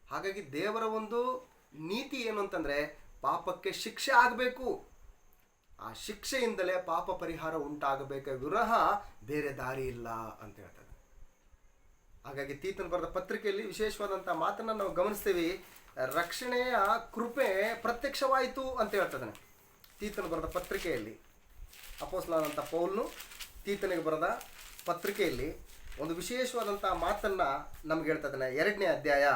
ಹಾಗಾಗಿ ದೇವರ ಒಂದು ನೀತಿ ಏನು ಅಂತಂದರೆ, ಪಾಪಕ್ಕೆ ಶಿಕ್ಷೆ ಆಗಬೇಕು, ಆ ಶಿಕ್ಷೆಯಿಂದಲೇ ಪಾಪ ಪರಿಹಾರ ಉಂಟಾಗಬೇಕೆ ವಿರಹ ಬೇರೆ ದಾರಿ ಇಲ್ಲ ಅಂತ ಹೇಳ್ತಾರೆ. ಹಾಗಾಗಿ ತೀತನ ಬರೆದ ಪತ್ರಿಕೆಯಲ್ಲಿ ವಿಶೇಷವಾದಂಥ ಮಾತನ್ನು ನಾವು ಗಮನಿಸ್ತೀವಿ. ರಕ್ಷಣೆಯ ಕೃಪೆ ಪ್ರತ್ಯಕ್ಷವಾಯಿತು ಅಂತ ಹೇಳ್ತದಾನೆ. ತೀತನ ಬರೆದ ಪತ್ರಿಕೆಯಲ್ಲಿ ಅಪೊಸ್ತಲನಾದಂಥ ಪೌಲನು ತೀತನಿಗೆ ಬರೆದ ಪತ್ರಿಕೆಯಲ್ಲಿ ಒಂದು ವಿಶೇಷವಾದಂಥ ಮಾತನ್ನು ನಮ್ಗೆ ಹೇಳ್ತದಾನೆ. 2ನೇ ಅಧ್ಯಾಯ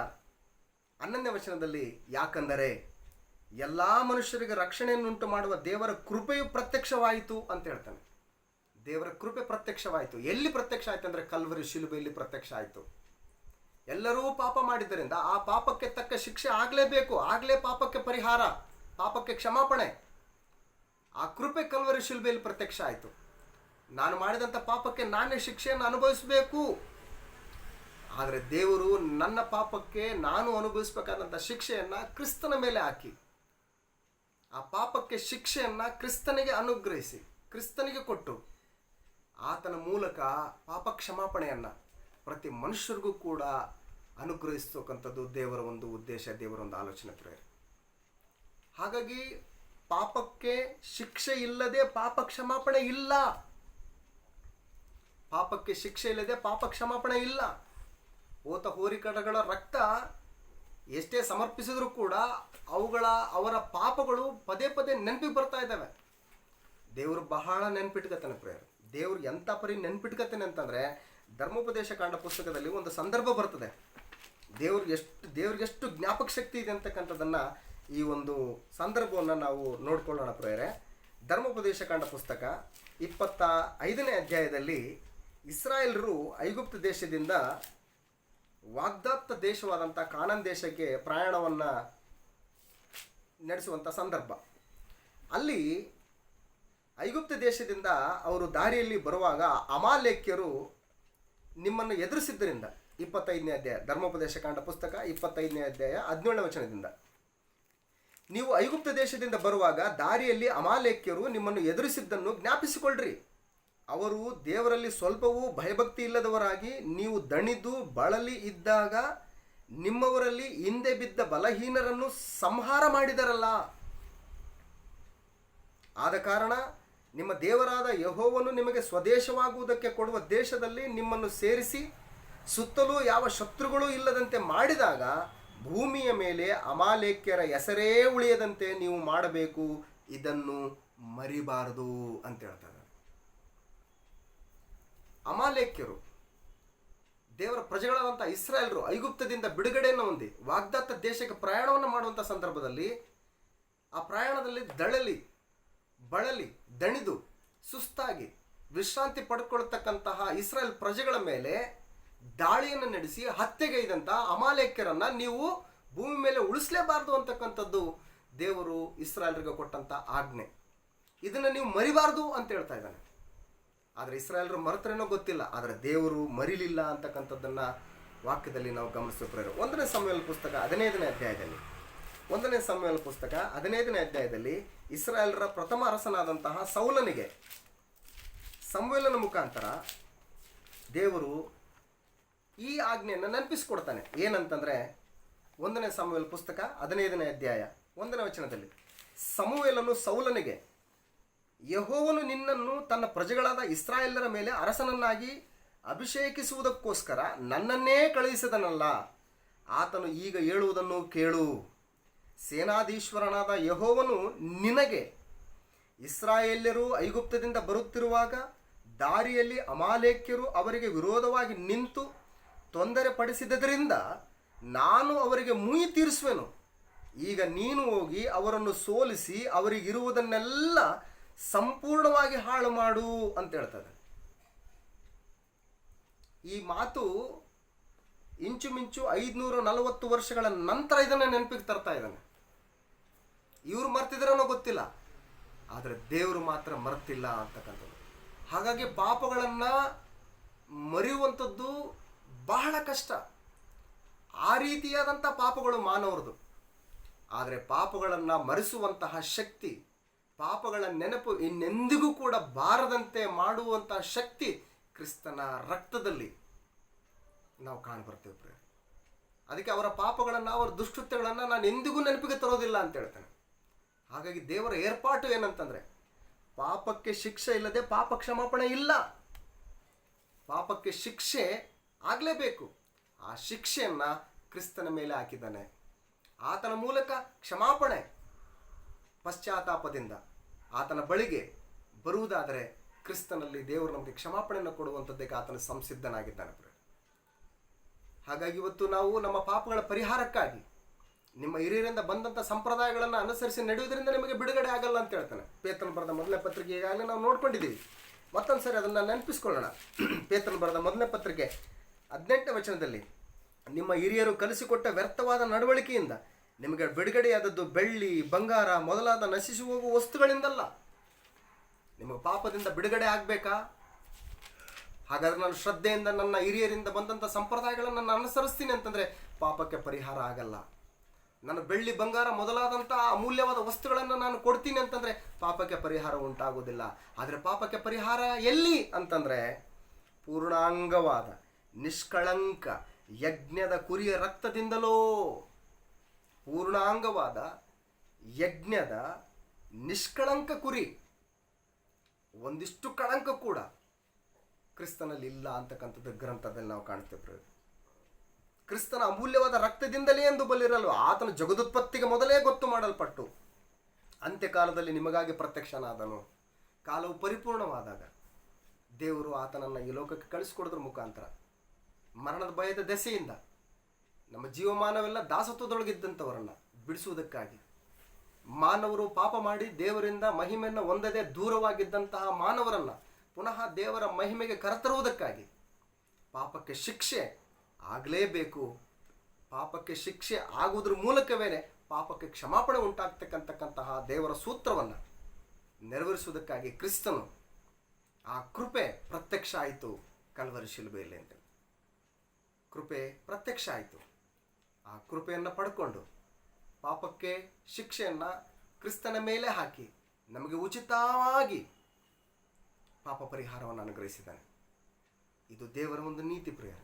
11ನೇ ವಚನದಲ್ಲಿ, ಯಾಕಂದರೆ ಎಲ್ಲ ಮನುಷ್ಯರಿಗೆ ರಕ್ಷಣೆಯನ್ನುಂಟು ಮಾಡುವ ದೇವರ ಕೃಪೆಯು ಪ್ರತ್ಯಕ್ಷವಾಯಿತು ಅಂತ ಹೇಳ್ತಾನೆ. ದೇವರ ಕೃಪೆ ಪ್ರತ್ಯಕ್ಷವಾಯಿತು. ಎಲ್ಲಿ ಪ್ರತ್ಯಕ್ಷ ಆಯಿತು ಅಂದರೆ ಕಲ್ವರಿ ಶಿಲುಬೆಯಲ್ಲಿ ಪ್ರತ್ಯಕ್ಷ ಆಯಿತು. ಎಲ್ಲರೂ ಪಾಪ ಮಾಡಿದ್ದರಿಂದ ಆ ಪಾಪಕ್ಕೆ ತಕ್ಕ ಶಿಕ್ಷೆ ಆಗಲೇಬೇಕು, ಆಗಲೇ ಪಾಪಕ್ಕೆ ಪರಿಹಾರ, ಪಾಪಕ್ಕೆ ಕ್ಷಮಾಪಣೆ. ಆ ಕೃಪೆ ಕಲ್ವರಿ ಶಿಲುಬೆಯಲ್ಲಿ ಪ್ರತ್ಯಕ್ಷ ಆಯಿತು. ನಾನು ಮಾಡಿದಂಥ ಪಾಪಕ್ಕೆ ನಾನೇ ಶಿಕ್ಷೆಯನ್ನು ಅನುಭವಿಸಬೇಕು. ಆದರೆ ದೇವರು ನನ್ನ ಪಾಪಕ್ಕೆ ನಾನು ಅನುಭವಿಸಬೇಕಾದಂಥ ಶಿಕ್ಷೆಯನ್ನು ಕ್ರಿಸ್ತನ ಮೇಲೆ ಹಾಕಿ, ಆ ಪಾಪಕ್ಕೆ ಶಿಕ್ಷೆಯನ್ನು ಕ್ರಿಸ್ತನಿಗೆ ಅನುಗ್ರಹಿಸಿ, ಕ್ರಿಸ್ತನಿಗೆ ಕೊಟ್ಟು, ಆತನ ಮೂಲಕ ಪಾಪ ಕ್ಷಮಾಪಣೆಯನ್ನು ಪ್ರತಿ ಮನುಷ್ಯರಿಗೂ ಕೂಡ ಅನುಗ್ರಹಿಸ್ತಕ್ಕಂಥದ್ದು ದೇವರ ಒಂದು ಉದ್ದೇಶ, ದೇವರ ಒಂದು ಆಲೋಚನೆ ಪ್ರೇರೆ. ಹಾಗಾಗಿ ಪಾಪಕ್ಕೆ ಶಿಕ್ಷೆ ಇಲ್ಲದೆ ಪಾಪ ಕ್ಷಮಾಪಣೆ ಇಲ್ಲ. ಪಾಪಕ್ಕೆ ಶಿಕ್ಷೆ ಇಲ್ಲದೆ ಪಾಪ ಕ್ಷಮಾಪಣೆ ಇಲ್ಲ. ಓತ ಹೋರಿಕಡಗಳ ರಕ್ತ ಎಷ್ಟೇ ಸಮರ್ಪಿಸಿದ್ರು ಕೂಡ ಅವರ ಪಾಪಗಳು ಪದೇ ನೆನಪಿಗೆ ಬರ್ತಾ ಇದ್ದಾವೆ. ದೇವರು ಬಹಳ ನೆನ್ಪಿಟ್ಕತಾನೆ ಪ್ರೇಯರ್. ದೇವ್ರು ಎಂಥ ಪರಿ ನೆನ್ಪಿಟ್ಕತಾನೆ ಅಂತಂದರೆ, ಧರ್ಮೋಪದೇಶ ಕಾಂಡ ಪುಸ್ತಕದಲ್ಲಿ ಒಂದು ಸಂದರ್ಭ ಬರ್ತದೆ. ದೇವ್ರಿಗೆಷ್ಟು ಜ್ಞಾಪಕ ಶಕ್ತಿ ಇದೆ ಅಂತಕ್ಕಂಥದ್ದನ್ನು ಈ ಒಂದು ಸಂದರ್ಭವನ್ನು ನಾವು ನೋಡ್ಕೊಳ್ಳೋಣ ಪ್ರೇಯರೆ. ಧರ್ಮೋಪದೇಶ ಕಾಂಡ ಪುಸ್ತಕ 25ನೇ ಅಧ್ಯಾಯದಲ್ಲಿ ಇಸ್ರಾಯೇಲರು ಐಗುಪ್ತ ದೇಶದಿಂದ ವಾಗ್ದಾತ್ತ ದೇಶವಾದಂಥ ಕಾನಾನ್ ದೇಶಕ್ಕೆ ಪ್ರಯಾಣವನ್ನು ನಡೆಸುವಂಥ ಸಂದರ್ಭ. ಅಲ್ಲಿ ಐಗುಪ್ತ ದೇಶದಿಂದ ಅವರು ದಾರಿಯಲ್ಲಿ ಬರುವಾಗ ಅಮಾಲೇಕ್ಯರು ನಿಮ್ಮನ್ನು ಎದುರಿಸಿದ್ದರಿಂದ, 25ನೇ ಅಧ್ಯಾಯ ಧರ್ಮೋಪದೇಶ ಕಾಂಡ ಪುಸ್ತಕ 25ನೇ ಅಧ್ಯಾಯ 17ನೇ ವಚನದಿಂದ, ನೀವು ಐಗುಪ್ತ ದೇಶದಿಂದ ಬರುವಾಗ ದಾರಿಯಲ್ಲಿ ಅಮಾಲೇಕ್ಯರು ನಿಮ್ಮನ್ನು ಎದುರಿಸಿದ್ದನ್ನು ಜ್ಞಾಪಿಸಿಕೊಳ್ಳ್ರಿ. ಅವರು ದೇವರಲ್ಲಿ ಸ್ವಲ್ಪವೂ ಭಯಭಕ್ತಿ ಇಲ್ಲದವರಾಗಿ ನೀವು ದಣಿದು ಬಳಲಿ ಇದ್ದಾಗ ನಿಮ್ಮವರಲ್ಲಿ ಹಿಂದೆ ಬಿದ್ದ ಬಲಹೀನರನ್ನು ಸಂಹಾರ ಮಾಡಿದರಲ್ಲ. ಆದ ಕಾರಣ ನಿಮ್ಮ ದೇವರಾದ ಯೆಹೋವನು ನಿಮಗೆ ಸ್ವದೇಶವಾಗುವುದಕ್ಕೆ ಕೊಡುವ ದೇಶದಲ್ಲಿ ನಿಮ್ಮನ್ನು ಸೇರಿಸಿ ಸುತ್ತಲೂ ಯಾವ ಶತ್ರುಗಳೂ ಇಲ್ಲದಂತೆ ಮಾಡಿದಾಗ ಭೂಮಿಯ ಮೇಲೆ ಅಮಾಲೇಕ್ಯರ ಹೆಸರೇ ಉಳಿಯದಂತೆ ನೀವು ಮಾಡಬೇಕು, ಇದನ್ನು ಮರಿಬಾರದು ಅಂತ ಹೇಳ್ತಾರೆ. ಅಮಾಲೇಕ್ಯರು ದೇವರ ಪ್ರಜೆಗಳಾದಂಥ ಇಸ್ರಾಯೇಲರು ಐಗುಪ್ತದಿಂದ ಬಿಡುಗಡೆಯನ್ನು ಹೊಂದಿ ವಾಗ್ದಾತ್ತ ದೇಶಕ್ಕೆ ಪ್ರಯಾಣವನ್ನು ಮಾಡುವಂಥ ಸಂದರ್ಭದಲ್ಲಿ ಆ ಪ್ರಯಾಣದಲ್ಲಿ ಬಳಲಿ ದಣಿದು ಸುಸ್ತಾಗಿ ವಿಶ್ರಾಂತಿ ಪಡ್ಕೊಳ್ತಕ್ಕಂತಹ ಇಸ್ರಾಯೇಲ್ ಪ್ರಜೆಗಳ ಮೇಲೆ ದಾಳಿಯನ್ನು ನಡೆಸಿ ಹತ್ಯೆಗೈದಂಥ ಅಮಾಲೇಕ್ಯರನ್ನ ನೀವು ಭೂಮಿ ಮೇಲೆ ಉಳಿಸಲೇಬಾರ್ದು ಅಂತಕ್ಕಂಥದ್ದು ದೇವರು ಇಸ್ರಾಯೇಲರಿಗೆ ಕೊಟ್ಟಂಥ ಆಜ್ಞೆ. ಇದನ್ನು ನೀವು ಮರಿಬಾರ್ದು ಅಂತ ಹೇಳ್ತಾ ಇದ್ದಾನೆ. ಆದರೆ ಇಸ್ರಾಯೇಲರು ಮರೆತರೇನೋ ಗೊತ್ತಿಲ್ಲ, ಆದರೆ ದೇವರು ಮರಿಲಿಲ್ಲ ಅಂತಕ್ಕಂಥದ್ದನ್ನು ವಾಕ್ಯದಲ್ಲಿ ನಾವು ಗಮನಿಸಬೇಕು. 1ನೇ ಸಮುವೇಲ ಪುಸ್ತಕ 15ನೇ ಅಧ್ಯಾಯದಲ್ಲಿ ಇಸ್ರಾಯೇಲರ ಪ್ರಥಮ ಅರಸನಾದಂತಹ ಸೌಲನಿಗೆ ಸಮುವೇಲನ ಮುಖಾಂತರ ದೇವರು ಈ ಆಜ್ಞೆಯನ್ನು ನೆನಪಿಸ್ಕೊಡ್ತಾನೆ. ಏನಂತಂದರೆ 1ನೇ ಸಮುವೇಲ ಪುಸ್ತಕ 15ನೇ ಅಧ್ಯಾಯ 1ನೇ ವಚನದಲ್ಲಿ, ಸಮುವೇಲನು ಸೌಲನಿಗೆ, ಯೆಹೋವನು ನಿನ್ನನ್ನು ತನ್ನ ಪ್ರಜೆಗಳಾದ ಇಸ್ರಾಯೇಲರ ಮೇಲೆ ಅರಸನನ್ನಾಗಿ ಅಭಿಷೇಕಿಸುವುದಕ್ಕೋಸ್ಕರ ನನ್ನನ್ನೇ ಕಳುಹಿಸಿದನಲ್ಲ. ಆತನು ಈಗ ಹೇಳುವುದನ್ನು ಕೇಳು. ಸೇನಾಧೀಶ್ವರನಾದ ಯೆಹೋವನು ನಿನಗೆ, ಇಸ್ರಾಯೇಲ್ಯರು ಐಗುಪ್ತದಿಂದ ಬರುತ್ತಿರುವಾಗ ದಾರಿಯಲ್ಲಿ ಅಮಾಲೇಕ್ಯರು ಅವರಿಗೆ ವಿರೋಧವಾಗಿ ನಿಂತು ತೊಂದರೆ ಪಡಿಸಿದ್ದರಿಂದ ನಾನು ಅವರಿಗೆ ಮುಯಿ ತೀರಿಸುವೆನು. ಈಗ ನೀನು ಹೋಗಿ ಅವರನ್ನು ಸೋಲಿಸಿ ಅವರಿಗಿರುವುದನ್ನೆಲ್ಲ ಸಂಪೂರ್ಣವಾಗಿ ಹಾಳು ಮಾಡು ಅಂತ ಹೇಳ್ತದೆ. ಈ ಮಾತು ಇಂಚುಮಿಂಚು 540 ವರ್ಷಗಳ ನಂತರ ಇದನ್ನು ನೆನಪಿಗೆ ತರ್ತಾ ಇದ್ದಾನೆ. ಇವರು ಮರ್ತಿದ್ರನೋ ಗೊತ್ತಿಲ್ಲ, ಆದರೆ ದೇವರು ಮಾತ್ರ ಮರ್ತಿಲ್ಲ ಅಂತಕ್ಕಂಥದ್ದು. ಹಾಗಾಗಿ ಪಾಪಗಳನ್ನು ಮರೆಯುವಂಥದ್ದು ಬಹಳ ಕಷ್ಟ. ಆ ರೀತಿಯಾದಂಥ ಪಾಪಗಳು ಮಾನವರದು. ಆದರೆ ಪಾಪಗಳನ್ನು ಮರೆಸುವಂತಹ ಶಕ್ತಿ, ಪಾಪಗಳ ನೆನಪು ಇನ್ನೆಂದಿಗೂ ಕೂಡ ಬಾರದಂತೆ ಮಾಡುವಂತಹ ಶಕ್ತಿ ಕ್ರಿಸ್ತನ ರಕ್ತದಲ್ಲಿ ನಾವು ಕಾಣಬರ್ತೇವೆ. ಅದಕ್ಕೆ ಅವರ ಪಾಪಗಳನ್ನು, ಅವರ ದುಷ್ಟತೆಗಳನ್ನು ನಾನು ಎಂದಿಗೂ ನೆನಪಿಗೆ ತರೋದಿಲ್ಲ ಅಂತ ಹೇಳ್ತಾನೆ. ಹಾಗಾಗಿ ದೇವರ ಏರ್ಪಾಟು ಏನಂತಂದರೆ, ಪಾಪಕ್ಕೆ ಶಿಕ್ಷೆ ಇಲ್ಲದೆ ಪಾಪ ಕ್ಷಮಾಪಣೆ ಇಲ್ಲ. ಪಾಪಕ್ಕೆ ಶಿಕ್ಷೆ ಆಗಲೇಬೇಕು. ಆ ಶಿಕ್ಷೆಯನ್ನು ಕ್ರಿಸ್ತನ ಮೇಲೆ ಹಾಕಿದ್ದಾನೆ. ಆತನ ಮೂಲಕ ಕ್ಷಮಾಪಣೆ, ಪಶ್ಚಾತ್ತಾಪದಿಂದ ಆತನ ಬಳಿಗೆ ಬರುವುದಾದರೆ ಕ್ರಿಸ್ತನಲ್ಲಿ ದೇವರು ನಮಗೆ ಕ್ಷಮಾಪಣೆಯನ್ನು ಕೊಡುವಂಥದ್ದಕ್ಕೆ ಆತನ ಸಂಸಿದ್ಧನಾಗಿದ್ದಾನೆ. ಹಾಗಾಗಿ ಇವತ್ತು ನಾವು ನಮ್ಮ ಪಾಪಗಳ ಪರಿಹಾರಕ್ಕಾಗಿ ನಿಮ್ಮ ಹಿರಿಯರಿಂದ ಬಂದಂಥ ಸಂಪ್ರದಾಯಗಳನ್ನು ಅನುಸರಿಸಿ ನಡೆಯುವುದರಿಂದ ನಿಮಗೆ ಬಿಡುಗಡೆ ಆಗಲ್ಲ ಅಂತ ಹೇಳ್ತಾನೆ. ಪೇತ್ರನ ಬರೆದ ಮೊದಲನೇ ಪತ್ರಿಕೆ ಈಗಾಗಲೇ ನಾವು ನೋಡ್ಕೊಂಡಿದ್ದೀವಿ. ಮತ್ತೊಂದು ಸರಿ ಅದನ್ನು ನೆನಪಿಸ್ಕೊಳ್ಳೋಣ. ಪೇತ್ರನ ಬರೆದ ಮೊದಲನೇ ಪತ್ರಿಕೆ 18ನೇ ವಚನದಲ್ಲಿ, ನಿಮ್ಮ ಹಿರಿಯರು ಕಲಿಸಿಕೊಟ್ಟ ವ್ಯರ್ಥವಾದ ನಡವಳಿಕೆಯಿಂದ ನಿಮಗೆ ಬಿಡುಗಡೆಯಾದದ್ದು ಬೆಳ್ಳಿ ಬಂಗಾರ ಮೊದಲಾದ ನಶಿಸಿ ಹೋಗುವ ವಸ್ತುಗಳಿಂದಲ್ಲ. ನಿಮಗೆ ಪಾಪದಿಂದ ಬಿಡುಗಡೆ ಆಗಬೇಕಾ? ಹಾಗಾದರೆ ನಾನು ಶ್ರದ್ಧೆಯಿಂದ ನನ್ನ ಹಿರಿಯರಿಂದ ಬಂದಂಥ ಸಂಪ್ರದಾಯಗಳನ್ನು ನಾನು ಅನುಸರಿಸ್ತೀನಿ ಅಂತಂದರೆ ಪಾಪಕ್ಕೆ ಪರಿಹಾರ ಆಗಲ್ಲ. ನಾನು ಬೆಳ್ಳಿ ಬಂಗಾರ ಮೊದಲಾದಂಥ ಅಮೂಲ್ಯವಾದ ವಸ್ತುಗಳನ್ನು ನಾನು ಕೊಡ್ತೀನಿ ಅಂತಂದರೆ ಪಾಪಕ್ಕೆ ಪರಿಹಾರ ಉಂಟಾಗೋದಿಲ್ಲ. ಆದರೆ ಪಾಪಕ್ಕೆ ಪರಿಹಾರ ಎಲ್ಲಿ ಅಂತಂದರೆ ಪೂರ್ಣಾಂಗವಾದ ನಿಷ್ಕಳಂಕ ಯಜ್ಞದ ಕುರಿಯ ರಕ್ತದಿಂದಲೋ. ಪೂರ್ಣಾಂಗವಾದ ಯಜ್ಞದ ನಿಷ್ಕಳಂಕ ಕುರಿ, ಒಂದಿಷ್ಟು ಕಳಂಕ ಕೂಡ ಕ್ರಿಸ್ತನಲ್ಲಿ ಇಲ್ಲ ಅಂತಕ್ಕಂಥದ್ದು ಗ್ರಂಥದಲ್ಲಿ ನಾವು ಕಾಣ್ತೇವೆ. ಕ್ರಿಸ್ತನ ಅಮೂಲ್ಯವಾದ ರಕ್ತದಿಂದಲೇ ಎಂದು ಬಲ್ಲಿರಲ್ವ, ಆತನ ಜಗದುತ್ಪತ್ತಿಗೆ ಮೊದಲೇ ಗೊತ್ತು ಮಾಡಲ್ಪಟ್ಟು ಅಂತ್ಯಕಾಲದಲ್ಲಿ ನಿಮಗಾಗಿ ಪ್ರತ್ಯಕ್ಷನಾದನು. ಕಾಲವು ಪರಿಪೂರ್ಣವಾದಾಗ ದೇವರು ಆತನನ್ನು ಈ ಲೋಕಕ್ಕೆ ಕಳಿಸಿಕೊಡೋದ್ರ ಮುಖಾಂತರ ಮರಣದ ಭಯದ ದೆಸೆಯಿಂದ ನಮ್ಮ ಜೀವಮಾನವೆಲ್ಲ ದಾಸತ್ವದೊಳಗಿದ್ದಂಥವರನ್ನು ಬಿಡಿಸುವುದಕ್ಕಾಗಿ, ಮಾನವರು ಪಾಪ ಮಾಡಿ ದೇವರಿಂದ ಮಹಿಮೆಯನ್ನು ಹೊಂದದೆ ದೂರವಾಗಿದ್ದಂತಹ ಮಾನವರನ್ನು ಪುನಃ ದೇವರ ಮಹಿಮೆಗೆ ಕರೆತರುವುದಕ್ಕಾಗಿ ಪಾಪಕ್ಕೆ ಶಿಕ್ಷೆ ಆಗಲೇಬೇಕು. ಪಾಪಕ್ಕೆ ಶಿಕ್ಷೆ ಆಗುವುದ್ರ ಮೂಲಕವೇ ಪಾಪಕ್ಕೆ ಕ್ಷಮಾಪಣೆ ಉಂಟಾಗ್ತಕ್ಕಂತಹ ದೇವರ ಸೂತ್ರವನ್ನು ನೆರವೇರಿಸುವುದಕ್ಕಾಗಿ ಕ್ರಿಸ್ತನು ಆ ಕೃಪೆ ಪ್ರತ್ಯಕ್ಷ ಆಯಿತು ಕಲ್ವರಿ ಶಿಲುಬೆಯಲ್ಲಿ ಅಂತ. ಕೃಪೆ ಪ್ರತ್ಯಕ್ಷ ಆಯಿತು. ಆ ಕೃಪೆಯನ್ನು ಪಡ್ಕೊಂಡು ಪಾಪಕ್ಕೆ ಶಿಕ್ಷೆಯನ್ನು ಕ್ರಿಸ್ತನ ಮೇಲೆ ಹಾಕಿ ನಮಗೆ ಉಚಿತವಾಗಿ ಪಾಪ ಪರಿಹಾರವನ್ನು ಅನುಗ್ರಹಿಸಿದ್ದಾನೆ. ಇದು ದೇವರ ಒಂದು ನೀತಿ ಪ್ರಿಯ.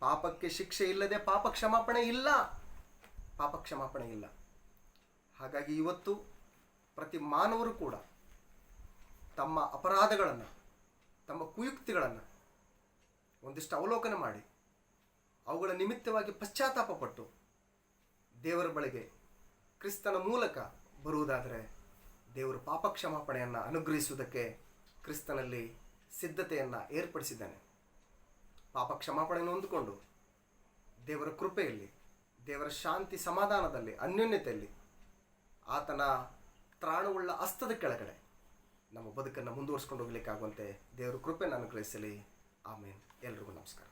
ಪಾಪಕ್ಕೆ ಶಿಕ್ಷೆ ಇಲ್ಲದೆ ಪಾಪ ಕ್ಷಮಾಪಣೆ ಇಲ್ಲ. ಪಾಪ ಕ್ಷಮಾಪಣೆ ಇಲ್ಲ. ಹಾಗಾಗಿ ಇವತ್ತು ಪ್ರತಿ ಮಾನವರು ಕೂಡ ತಮ್ಮ ಅಪರಾಧಗಳನ್ನು, ತಮ್ಮ ಕುಯುಕ್ತಿಗಳನ್ನು ಒಂದಿಷ್ಟು ಅವಲೋಕನ ಮಾಡಿ ಅವುಗಳ ನಿಮಿತ್ತವಾಗಿ ಪಶ್ಚಾತ್ತಾಪಪಟ್ಟು ದೇವರ ಬಳಿಗೆ ಕ್ರಿಸ್ತನ ಮೂಲಕ ಬರುವುದಾದರೆ ದೇವರು ಪಾಪ ಕ್ಷಮಾಪಣೆಯನ್ನು ಅನುಗ್ರಹಿಸುವುದಕ್ಕೆ ಕ್ರಿಸ್ತನಲ್ಲಿ ಸಿದ್ಧತೆಯನ್ನು ಏರ್ಪಡಿಸಿದ್ದಾನೆ. ಪಾಪ ಕ್ಷಮಾಪಣೆಯನ್ನು ಹೊಂದಿಕೊಂಡು ದೇವರ ಕೃಪೆಯಲ್ಲಿ, ದೇವರ ಶಾಂತಿ ಸಮಾಧಾನದಲ್ಲಿ, ಅನ್ಯೋನ್ಯತೆಯಲ್ಲಿ, ಆತನ ತ್ರಾಣವುಳ್ಳ ಹಸ್ತದ ಕೆಳಗಡೆ ನಮ್ಮ ಬದುಕನ್ನು ಮುಂದುವರಿಸ್ಕೊಂಡು ಹೋಗ್ಲಿಕ್ಕಾಗುವಂತೆ ದೇವರು ಕೃಪೆಯನ್ನು ಅನುಗ್ರಹಿಸಲಿ. ಆಮೇನ್. ಎಲ್ರಿಗೂ ನಮಸ್ಕಾರ.